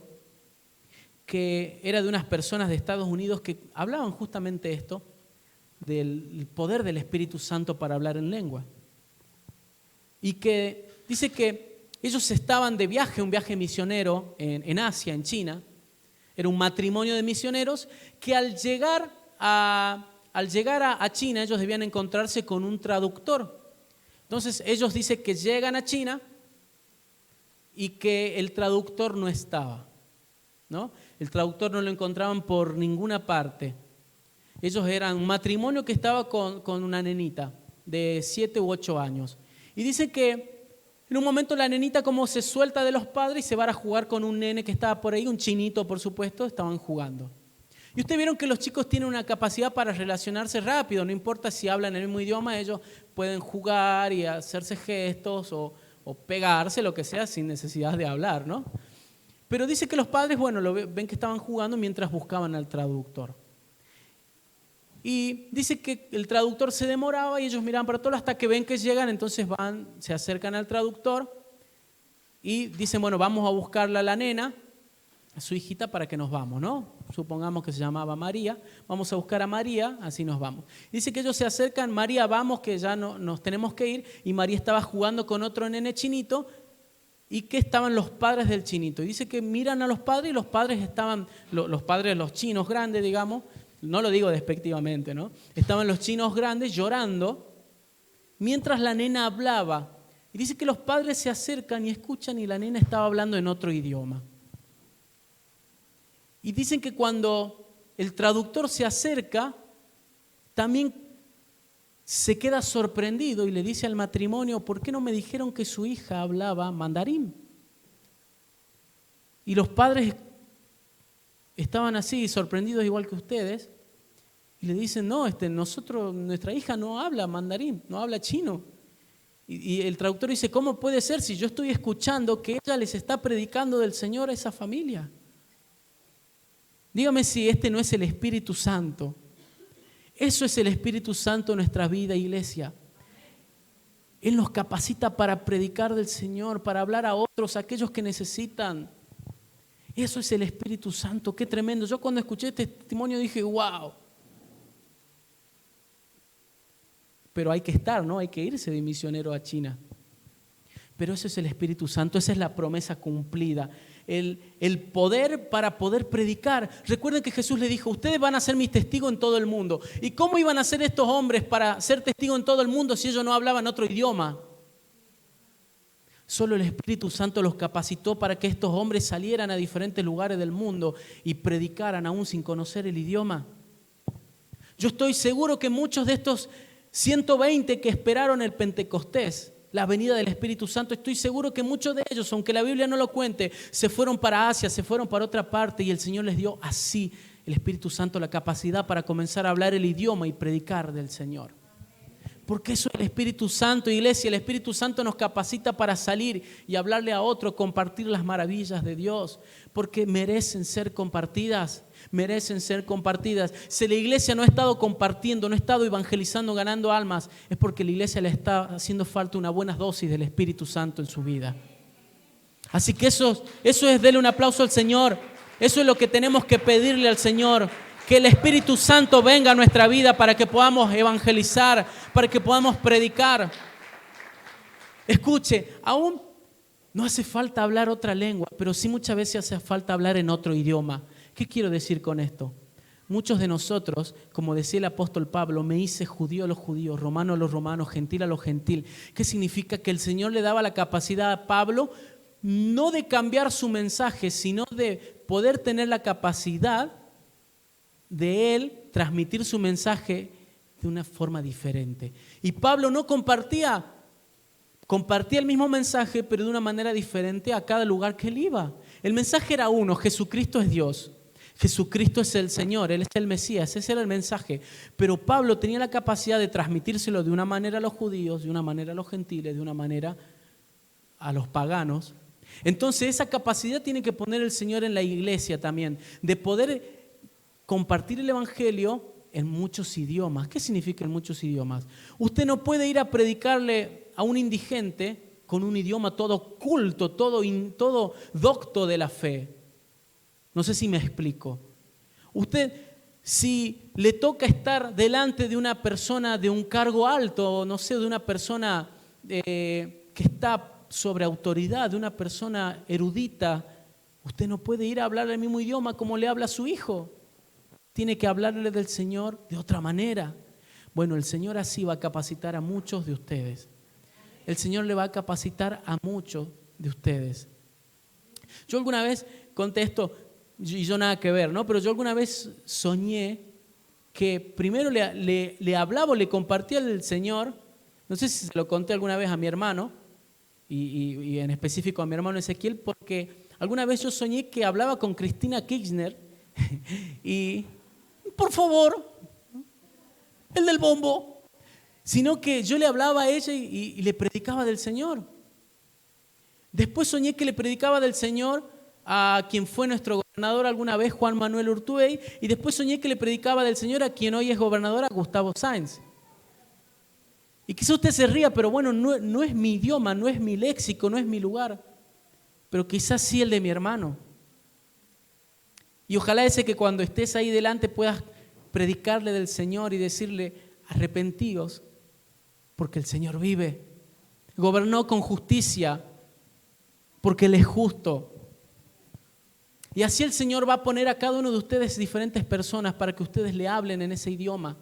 que era de unas personas de Estados Unidos que hablaban justamente esto, del poder del Espíritu Santo para hablar en lengua. Y que dice que ellos estaban de viaje, un viaje misionero en Asia, en China. Era un matrimonio de misioneros que al llegar a China ellos debían encontrarse con un traductor. Entonces ellos dicen que llegan a China y que el traductor no estaba, ¿no? El traductor no lo encontraban por ninguna parte. Ellos eran un matrimonio que estaba con una nenita de 7 u 8 años. Y dice que en un momento la nenita como se suelta de los padres y se va a jugar con un nene que estaba por ahí, un chinito por supuesto, estaban jugando. Y ustedes vieron que los chicos tienen una capacidad para relacionarse rápido, no importa si hablan el mismo idioma, ellos pueden jugar y hacerse gestos o pegarse, lo que sea, sin necesidad de hablar, ¿no? Pero dice que los padres, bueno, ven que estaban jugando mientras buscaban al traductor. Y dice que el traductor se demoraba y ellos miraban para todo hasta que ven que llegan, entonces van, se acercan al traductor y dicen, bueno, vamos a buscarla a la nena, a su hijita para que nos vamos, ¿no? Supongamos que se llamaba María, vamos a buscar a María, así nos vamos. Dice que ellos se acercan, María, vamos que ya no, nos tenemos que ir, y María estaba jugando con otro nene chinito y que estaban los padres del chinito. Y dice que miran a los padres y los padres estaban, los padres, los chinos grandes, digamos, no lo digo despectivamente, ¿no? Estaban los chinos grandes llorando mientras la nena hablaba. Y dice que los padres se acercan y escuchan y la nena estaba hablando en otro idioma. Y dicen que cuando el traductor se acerca, también se queda sorprendido y le dice al matrimonio, ¿por qué no me dijeron que su hija hablaba mandarín? Y los padres estaban así, sorprendidos igual que ustedes, y le dicen, no, nuestra hija no habla mandarín, no habla chino. Y el traductor dice, ¿cómo puede ser si yo estoy escuchando que ella les está predicando del Señor a esa familia? Dígame si este no es el Espíritu Santo. Eso es el Espíritu Santo en nuestra vida, iglesia. Él nos capacita para predicar del Señor, para hablar a otros, a aquellos que necesitan. Eso es el Espíritu Santo, qué tremendo. Yo cuando escuché este testimonio dije, wow. Pero hay que estar, ¿no? Hay que irse de misionero a China. Pero eso es el Espíritu Santo, esa es la promesa cumplida. El poder para poder predicar. Recuerden que Jesús le dijo, ustedes van a ser mis testigos en todo el mundo. ¿Y cómo iban a ser estos hombres para ser testigos en todo el mundo si ellos no hablaban otro idioma? Solo el Espíritu Santo los capacitó para que estos hombres salieran a diferentes lugares del mundo y predicaran aún sin conocer el idioma. Yo estoy seguro que muchos de estos 120 que esperaron el Pentecostés, la venida del Espíritu Santo, estoy seguro que muchos de ellos, aunque la Biblia no lo cuente, se fueron para Asia, se fueron para otra parte y el Señor les dio así, el Espíritu Santo, la capacidad para comenzar a hablar el idioma y predicar del Señor. Porque eso es el Espíritu Santo, iglesia. El Espíritu Santo nos capacita para salir y hablarle a otro, compartir las maravillas de Dios. Porque merecen ser compartidas, merecen ser compartidas. Si la iglesia no ha estado compartiendo, no ha estado evangelizando, ganando almas, es porque la iglesia le está haciendo falta una buena dosis del Espíritu Santo en su vida. Así que eso es, denle un aplauso al Señor. Eso es lo que tenemos que pedirle al Señor. Que el Espíritu Santo venga a nuestra vida para que podamos evangelizar, para que podamos predicar. Escuche, aún no hace falta hablar otra lengua, pero sí muchas veces hace falta hablar en otro idioma. ¿Qué quiero decir con esto? Muchos de nosotros, como decía el apóstol Pablo, me hice judío a los judíos, romano a los romanos, gentil a los gentil. ¿Qué significa? Que el Señor le daba la capacidad a Pablo no de cambiar su mensaje, sino de poder tener la capacidad de él transmitir su mensaje de una forma diferente. Y Pablo no compartía el mismo mensaje, pero de una manera diferente a cada lugar que él iba. El mensaje era uno: Jesucristo es Dios, Jesucristo es el Señor, Él es el Mesías, ese era el mensaje. Pero Pablo tenía la capacidad de transmitírselo de una manera a los judíos, de una manera a los gentiles, de una manera a los paganos. Entonces esa capacidad tiene que poner el Señor en la iglesia también, de poder compartir el evangelio en muchos idiomas. ¿Qué significa en muchos idiomas? Usted no puede ir a predicarle a un indigente con un idioma todo culto, todo docto de la fe. No sé si me explico. Usted, si le toca estar delante de una persona de un cargo alto, no sé, de una persona que está sobre autoridad, de una persona erudita, usted no puede ir a hablarle el mismo idioma como le habla a su hijo. Tiene que hablarle del Señor de otra manera. Bueno, el Señor así va a capacitar a muchos de ustedes. El Señor le va a capacitar a muchos de ustedes. Yo alguna vez conté esto, y yo nada que ver, ¿no? Pero yo alguna vez soñé que primero le hablaba o le compartía al Señor. No sé si se lo conté alguna vez a mi hermano, y en específico a mi hermano Ezequiel, porque alguna vez yo soñé que hablaba con Cristina Kirchner y, por favor, el del bombo, sino que yo le hablaba a ella y le predicaba del Señor. Después soñé que le predicaba del Señor a quien fue nuestro gobernador alguna vez, Juan Manuel Urtubey, y después soñé que le predicaba del Señor a quien hoy es gobernador, a Gustavo Sáenz. Y quizá usted se ría, pero bueno, no es mi idioma, no es mi léxico, no es mi lugar, pero quizás sí el de mi hermano. Y ojalá ese que cuando estés ahí delante puedas predicarle del Señor y decirle, arrepentíos, porque el Señor vive. Gobernó con justicia, porque Él es justo. Y así el Señor va a poner a cada uno de ustedes diferentes personas para que ustedes le hablen en ese idioma.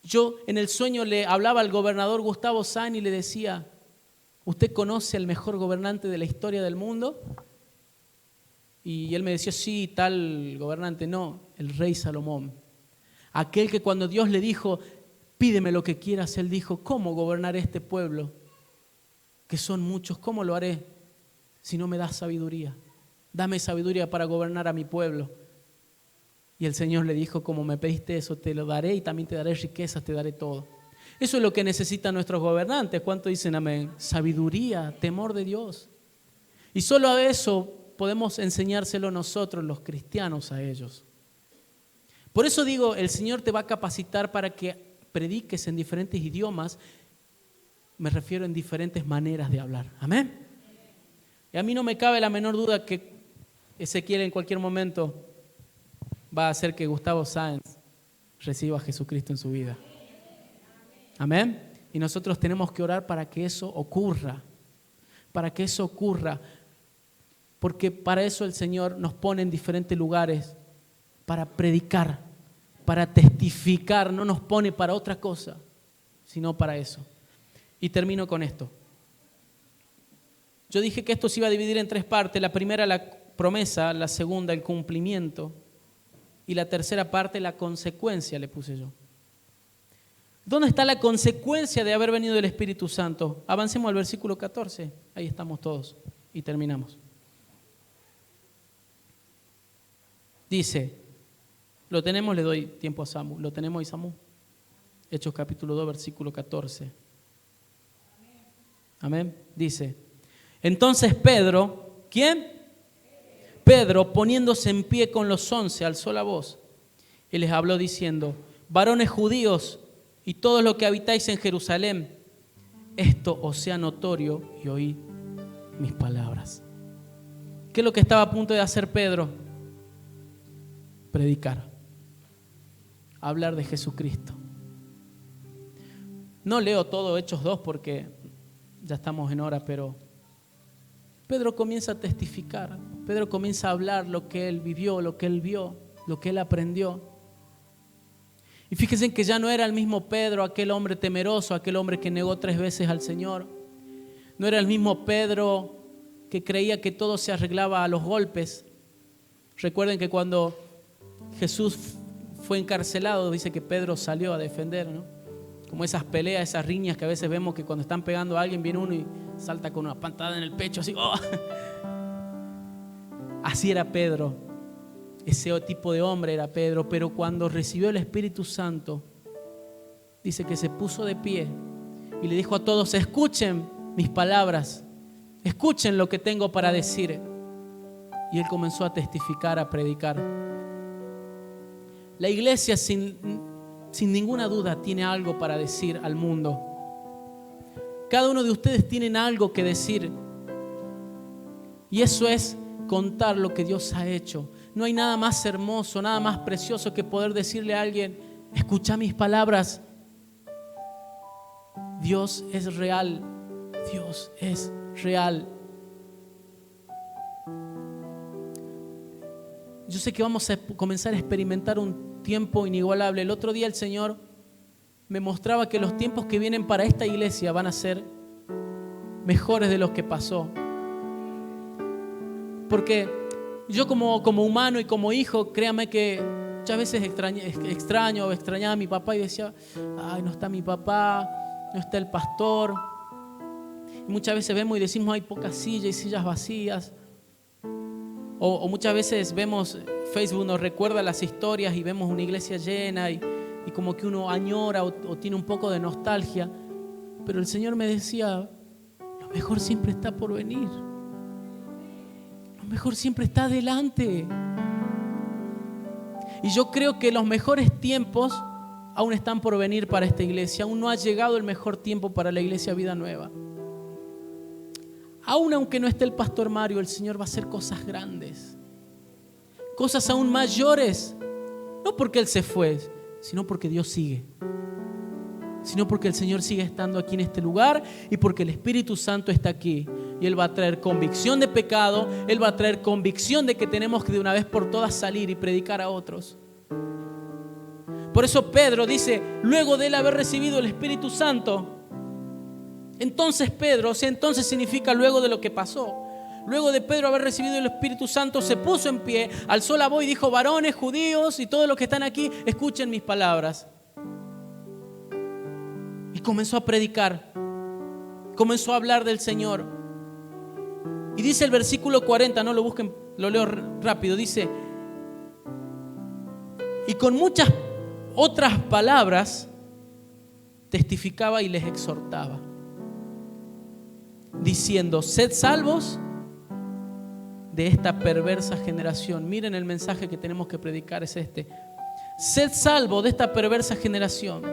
Yo en el sueño le hablaba al gobernador Gustavo Sáenz y le decía, ¿usted conoce al mejor gobernante de la historia del mundo? Y él me decía, sí, tal gobernante. No, el rey Salomón. Aquel que cuando Dios le dijo, pídeme lo que quieras, él dijo, ¿cómo gobernar este pueblo? Que son muchos, ¿cómo lo haré si no me das sabiduría? Dame sabiduría para gobernar a mi pueblo. Y el Señor le dijo, como me pediste eso, te lo daré y también te daré riquezas, te daré todo. Eso es lo que necesitan nuestros gobernantes. ¿Cuánto dicen amén? Sabiduría, temor de Dios. Y solo a eso podemos enseñárselo nosotros, los cristianos, a ellos. Por eso digo, el Señor te va a capacitar para que prediques en diferentes idiomas. Me refiero en diferentes maneras de hablar. Amén. Y a mí no me cabe la menor duda que Ezequiel en cualquier momento va a hacer que Gustavo Sáenz reciba a Jesucristo en su vida. Amén. Y nosotros tenemos que orar para que eso ocurra. Para que eso ocurra. Porque para eso el Señor nos pone en diferentes lugares para predicar, para testificar. No nos pone para otra cosa, sino para eso. Y termino con esto. Yo dije que esto se iba a dividir en tres partes. La primera, la promesa. La segunda, el cumplimiento. Y la tercera parte, la consecuencia, le puse yo. ¿Dónde está la consecuencia de haber venido el Espíritu Santo? Avancemos al versículo 14. Ahí estamos todos. Y terminamos. Dice, lo tenemos, le doy tiempo a Samu. ¿Lo tenemos, Isamu? Hechos capítulo 2, versículo 14. Amén. Dice, entonces Pedro, ¿quién? Pedro, poniéndose en pie con los 11, alzó la voz y les habló diciendo, varones judíos y todos los que habitáis en Jerusalén, esto os sea notorio y oíd mis palabras. ¿Qué es lo que estaba a punto de hacer Pedro? Predicar, hablar de Jesucristo. No leo todo Hechos 2 porque ya estamos en hora, pero Pedro comienza a testificar, Pedro comienza a hablar lo que él vivió, lo que él vio, lo que él aprendió. Y fíjense que ya no era el mismo Pedro, aquel hombre temeroso, aquel hombre que negó 3 veces al Señor. No era el mismo Pedro que creía que todo se arreglaba a los golpes. Recuerden que cuando Jesús fue encarcelado, dice que Pedro salió a defender, ¿no? Como esas peleas, esas riñas que a veces vemos que cuando están pegando a alguien viene uno y salta con una patada en el pecho, así. ¡Oh! Así era Pedro. Ese tipo de hombre era Pedro, pero cuando recibió el Espíritu Santo, dice que se puso de pie y le dijo a todos, escuchen mis palabras, escuchen lo que tengo para decir. Y él comenzó a testificar, a predicar. La iglesia sin ninguna duda tiene algo para decir al mundo. Cada uno de ustedes tienen algo que decir. Y eso es contar lo que Dios ha hecho. No hay nada más hermoso, nada más precioso que poder decirle a alguien: escucha mis palabras. Dios es real. Dios es real. Yo sé que vamos a comenzar a experimentar un tiempo inigualable. El otro día el Señor me mostraba que los tiempos que vienen para esta iglesia van a ser mejores de los que pasó. Porque yo como humano y como hijo, créame que muchas veces extrañaba a mi papá y decía: ay, no está mi papá, no está el pastor. Y muchas veces vemos y decimos: hay pocas sillas y sillas vacías. O muchas veces vemos, Facebook nos recuerda las historias y vemos una iglesia llena y como que uno añora o tiene un poco de nostalgia. Pero el Señor me decía: lo mejor siempre está por venir. Lo mejor siempre está adelante. Y yo creo que los mejores tiempos aún están por venir para esta iglesia. Aún no ha llegado el mejor tiempo para la iglesia Vida Nueva. Aún aunque no esté el pastor Mario, el Señor va a hacer cosas grandes. Cosas aún mayores. No porque Él se fue, sino porque Dios sigue. Sino porque el Señor sigue estando aquí en este lugar y porque el Espíritu Santo está aquí. Y Él va a traer convicción de pecado. Él va a traer convicción de que tenemos que de una vez por todas salir y predicar a otros. Por eso Pedro dice, luego de él haber recibido el Espíritu Santo, entonces Pedro, o sea, entonces significa luego de lo que pasó. Luego de Pedro haber recibido el Espíritu Santo, se puso en pie, alzó la voz y dijo: varones, judíos y todos los que están aquí, escuchen mis palabras. Y comenzó a predicar, comenzó a hablar del Señor. Y dice el versículo 40, no lo busquen, lo leo rápido, dice: y con muchas otras palabras testificaba y les exhortaba, diciendo: sed salvos de esta perversa generación. Miren, el mensaje que tenemos que predicar es este: sed salvos de esta perversa generación.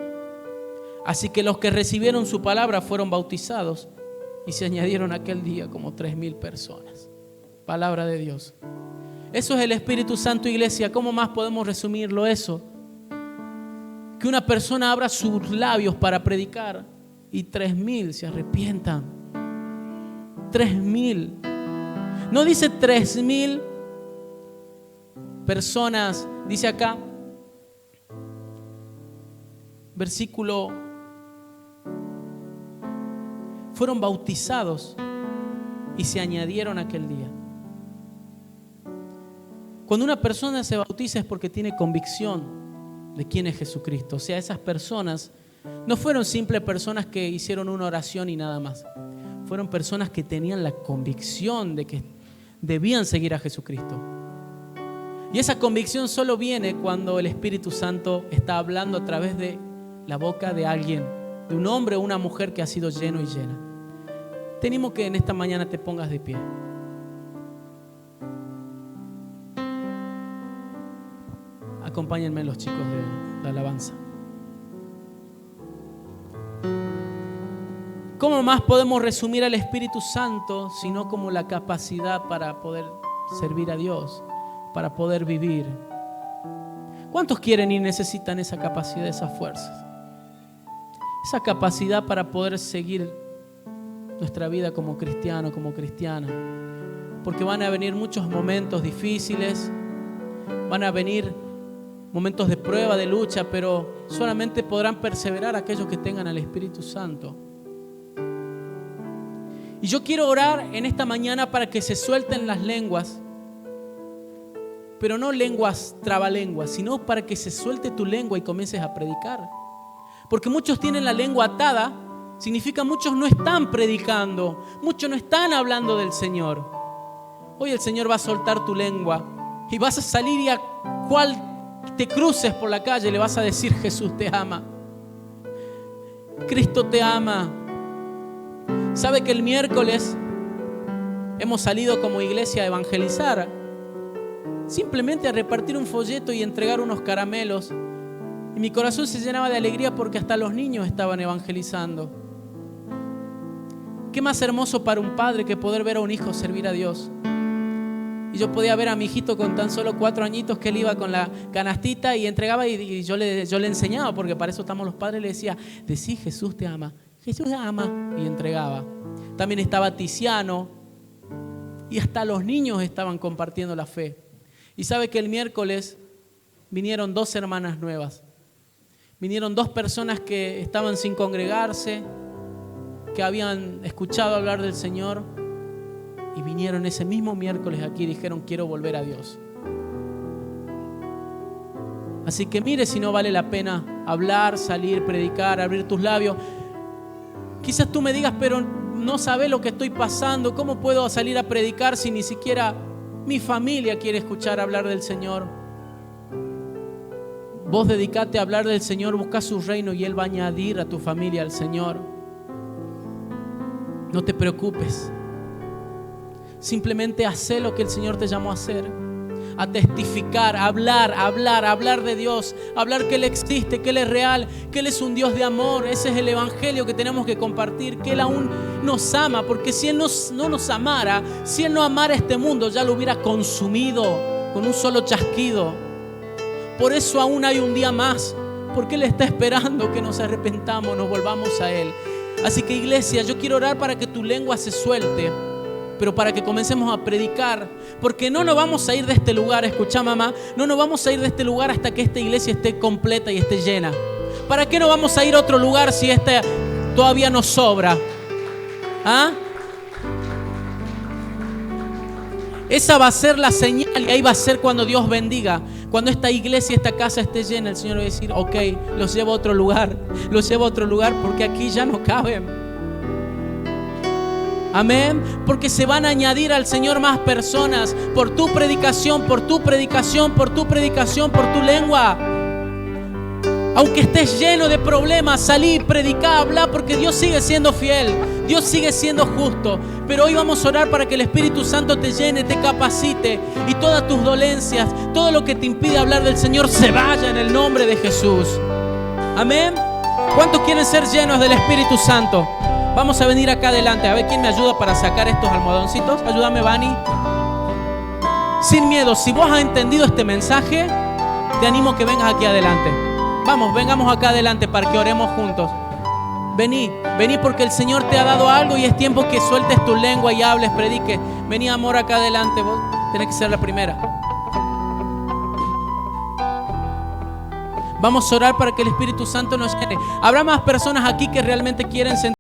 Así que los que recibieron su palabra fueron bautizados y se añadieron aquel día como 3,000 personas. Palabra de Dios. Eso es el Espíritu Santo, iglesia. ¿Cómo más podemos resumirlo eso? Que una persona abra sus labios para predicar y 3,000 se arrepientan. 3,000. No dice 3,000 personas, dice acá, versículo, fueron bautizados y se añadieron aquel día. Cuando una persona se bautiza es porque tiene convicción de quién es Jesucristo. O sea, esas personas no fueron simples personas que hicieron una oración y nada más. Fueron personas que tenían la convicción de que debían seguir a Jesucristo. Y esa convicción solo viene cuando el Espíritu Santo está hablando a través de la boca de alguien, de un hombre o una mujer que ha sido lleno y llena. Te animo que en esta mañana te pongas de pie. Acompáñenme los chicos de la alabanza. ¿Cómo más podemos resumir al Espíritu Santo sino como la capacidad para poder servir a Dios, para poder vivir? ¿Cuántos quieren y necesitan esa capacidad, esas fuerzas? Esa capacidad para poder seguir nuestra vida como cristiano, como cristiana. Porque van a venir muchos momentos difíciles, van a venir momentos de prueba, de lucha, pero solamente podrán perseverar aquellos que tengan al Espíritu Santo. Y yo quiero orar en esta mañana para que se suelten las lenguas, pero no lenguas trabalenguas, sino para que se suelte tu lengua y comiences a predicar. Porque muchos tienen la lengua atada, significa muchos no están predicando, muchos no están hablando del Señor. Hoy el Señor va a soltar tu lengua y vas a salir y a cual te cruces por la calle le vas a decir: Jesús te ama, Cristo te ama. ¿Sabe que el miércoles hemos salido como iglesia a evangelizar? Simplemente a repartir un folleto y entregar unos caramelos. Y mi corazón se llenaba de alegría porque hasta los niños estaban evangelizando. ¿Qué más hermoso para un padre que poder ver a un hijo servir a Dios? Y yo podía ver a mi hijito con tan solo 4 añitos que él iba con la canastita y entregaba y yo le enseñaba, porque para eso estamos los padres, le decía, decí Jesús te ama, Jesús te ama, y entregaba. También estaba Tiziano y hasta los niños estaban compartiendo la fe. Y sabe que el miércoles vinieron 2 hermanas nuevas, vinieron 2 personas que estaban sin congregarse, que habían escuchado hablar del Señor y vinieron ese mismo miércoles aquí y dijeron, quiero volver a Dios. Así que mire si no vale la pena hablar, salir, predicar, abrir tus labios. Quizás tú me digas, pero no sabes lo que estoy pasando, ¿cómo puedo salir a predicar si ni siquiera mi familia quiere escuchar hablar del Señor? Vos dedicate a hablar del Señor, busca su reino y Él va a añadir a tu familia al Señor. No te preocupes. Simplemente haz lo que el Señor te llamó a hacer. A testificar, a hablar de Dios, hablar que Él existe, que Él es real, que Él es un Dios de amor. Ese es el evangelio que tenemos que compartir, que Él aún nos ama, porque si Él no nos amara, si Él no amara este mundo, ya lo hubiera consumido con un solo chasquido. Por eso aún hay un día más, porque Él está esperando que nos arrepentamos, nos volvamos a Él. Así que iglesia, yo quiero orar para que tu lengua se suelte, pero para que comencemos a predicar, porque no nos vamos a ir de este lugar, escucha mamá, no nos vamos a ir de este lugar hasta que esta iglesia esté completa y esté llena. ¿Para qué no vamos a ir a otro lugar si esta todavía nos sobra? ¿Ah? Esa va a ser la señal y ahí va a ser cuando Dios bendiga. Cuando esta iglesia, esta casa esté llena, el Señor va a decir, ok, los llevo a otro lugar porque aquí ya no caben. Amén, porque se van a añadir al Señor más personas por tu predicación, por tu lengua. Aunque estés lleno de problemas, salí, predicá, habla, porque Dios sigue siendo fiel, Dios sigue siendo justo. Pero hoy vamos a orar para que el Espíritu Santo te llene, te capacite y todas tus dolencias, todo lo que te impide hablar del Señor se vaya en el nombre de Jesús. Amén. ¿Cuántos quieren ser llenos del Espíritu Santo? Vamos a venir acá adelante. A ver quién me ayuda para sacar estos almohadoncitos. Ayúdame, Vani. Sin miedo, si vos has entendido este mensaje, te animo a que vengas aquí adelante. Vamos, vengamos acá adelante para que oremos juntos. Vení porque el Señor te ha dado algo y es tiempo que sueltes tu lengua y hables, prediques. Vení, amor, acá adelante. Vos tenés que ser la primera. Vamos a orar para que el Espíritu Santo nos llene. Habrá más personas aquí que realmente quieren sentir